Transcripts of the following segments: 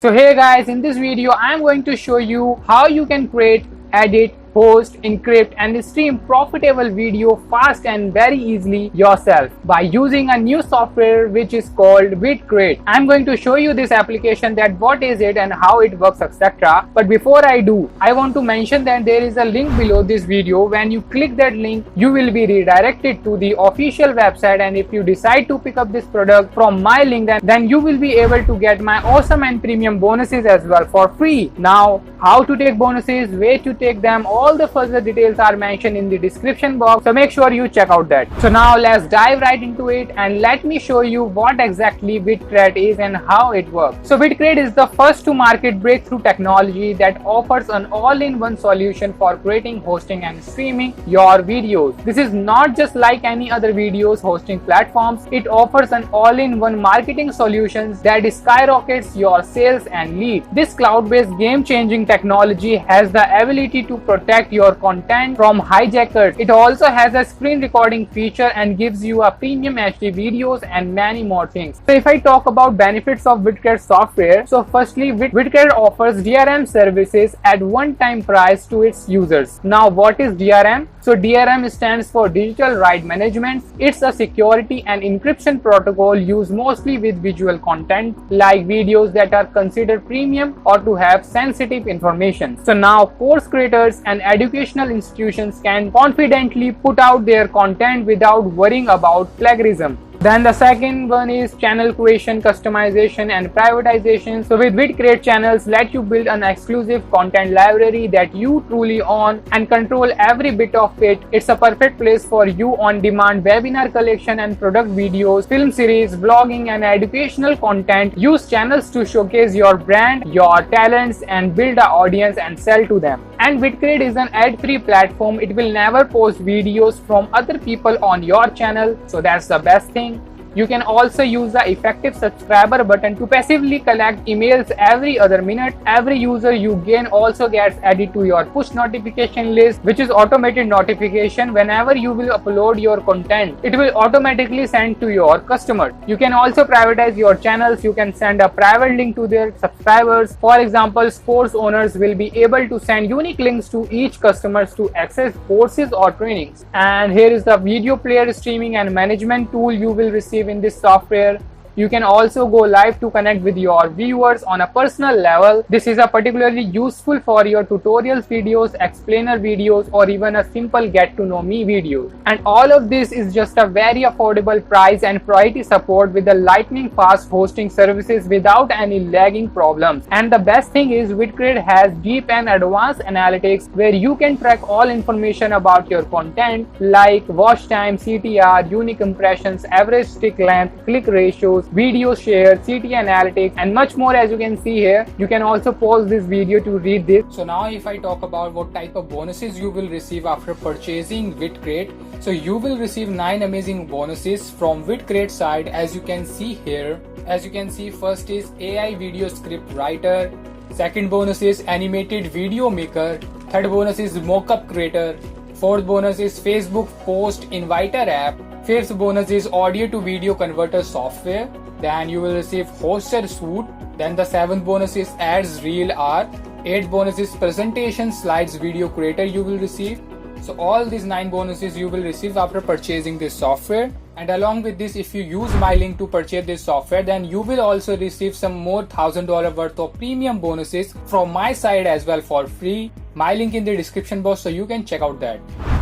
So hey guys, in this video I am going to show you how you can create, edit, host, encrypt and stream profitable video fast and very easily yourself by using a new software which is called Vidkreate. I am going to show you this application, that what is it and how it works, etc. But before I do, I want to mention that there is a link below this video. When you click that link, you will be redirected to the official website, and if you decide to pick up this product from my link, then you will be able to get my awesome and premium bonuses as well for free. Now, how to take bonuses, where to take them, all the further details are mentioned in the description box, so make sure you check out that. So now let's dive right into it and let me show you what exactly Vidkreate is and how it works. So Vidkreate is the first to market breakthrough technology that offers an all-in-one solution for creating, hosting and streaming your videos. This is not just like any other videos hosting platforms. It offers an all-in-one marketing solutions that skyrockets your sales and leads. This cloud-based game-changing technology has the ability to protect your content from hijackers. It also has a screen recording feature and gives you a premium HD videos and many more things. So if I talk about benefits of Vidkreate software, so firstly, Vidkreate offers DRM services at one-time price to its users. Now what is DRM? So DRM stands for Digital Right Management. It's a security and encryption protocol used mostly with visual content like videos that are considered premium or to have sensitive information. So now course creators and educational institutions can confidently put out their content without worrying about plagiarism. Then the second one is channel creation, customization and privatization. So with Vidkreate, channels let you build an exclusive content library that you truly own and control every bit of it. It's a perfect place for you on-demand webinar collection and product videos, film series, vlogging and educational content. Use channels to showcase your brand, your talents and build an audience and sell to them. And Vidkreate is an ad-free platform. It will never post videos from other people on your channel, so that's the best thing. You can also use the effective subscriber button to passively collect emails every other minute. Every user you gain also gets added to your push notification list, which is automated notification whenever you will upload your content. It will automatically send to your customers. You can also privatize your channels. You can send a private link to their subscribers. For example, sports owners will be able to send unique links to each customers to access courses or trainings. And here is the video player streaming and management tool you will receive in this software. You can also go live to connect with your viewers on a personal level. This is a particularly useful for your tutorials videos, explainer videos or even a simple get to know me video. And all of this is just a very affordable price and priority support with the lightning fast hosting services without any lagging problems. And the best thing is Vidkreate has deep and advanced analytics where you can track all information about your content like watch time, CTR, unique impressions, average stick length, click ratios, video shared, CT analytics and much more. As you can see here, you can also pause this video to read this. So now if I talk about what type of bonuses you will receive after purchasing Vidkreate, so you will receive 9 amazing bonuses from Vidkreate side. As you can see here, first is AI video script writer, second bonus is animated video maker, third bonus is mockup creator, fourth bonus is Facebook post inviter app, fifth bonus is audio to video converter software. Then you will receive hosted suite. Then the seventh bonus is ads reel R. Eighth bonus is presentation slides video creator you will receive. So all these 9 bonuses you will receive after purchasing this software. And along with this, if you use my link to purchase this software, then you will also receive some more $1,000 worth of premium bonuses from my side as well for free. My link in the description box, so you can check out that.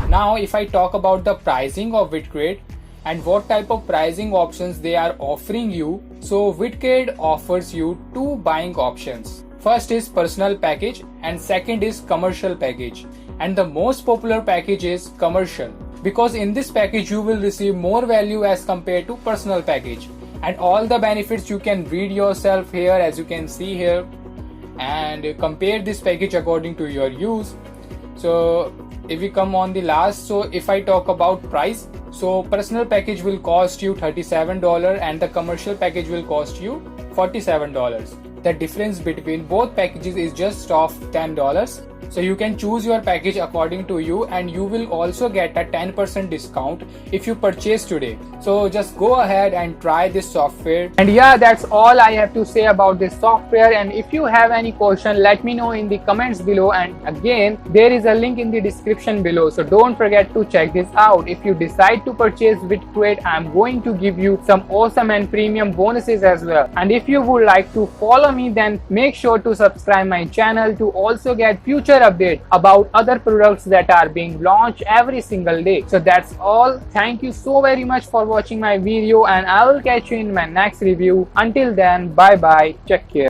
Now if I talk about the pricing of Vidkreate and what type of pricing options they are offering you. So Vidkreate offers you 2 buying options. First is personal package and second is commercial package. And the most popular package is commercial, because in this package you will receive more value as compared to personal package. And all the benefits you can read yourself here, as you can see here, and compare this package according to your use. So if we come on the last, so if I talk about price, so personal package will cost you $37 and the commercial package will cost you $47. The difference between both packages is just of $10. So you can choose your package according to you, and you will also get a 10% discount if you purchase today. So just go ahead and try this software. And yeah, that's all I have to say about this software. And if you have any question, let me know in the comments below. And again, there is a link in the description below, so don't forget to check this out. If you decide to purchase Vidkreate, I'm going to give you some awesome and premium bonuses as well. And if you would like to follow me, then make sure to subscribe my channel to also get future updates about other products that are being launched every single day. So that's all. Thank you so very much for watching my video, and I will catch you in my next review. Until then, bye bye, take care.